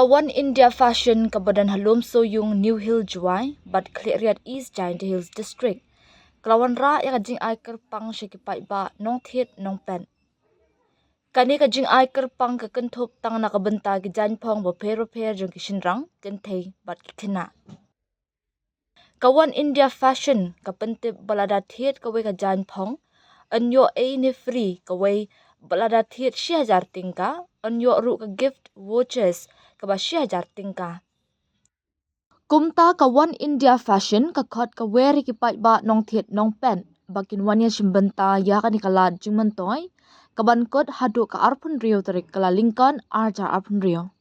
Kawan India fashion kabadan halom so yung New Hill Jowai, but Khliehriat East Giant Hills District. Kelawan ra ya kajing ay kerpang syikipai ba nong thied nong pen. Kani kajing ay kerpang kekentop tang nakabenta gijan pong bapero-per jong kishinrang kentay bat kikena. Kawan India fashion kapentip balada thied kawai kajan pong, anyo ay ni free kawai balada thied 6,000 tingka, anyo ru ka gift vouchers kaba 6,000 tingka. Kumta kawan India fashion kakot kaweri kipai ba nong thied nong pen, bakin wanya shimbenta ya ka nikalad jing mentoy, kaban kot hadu ka arpun rio tarik kala lingkon arja arpun rio.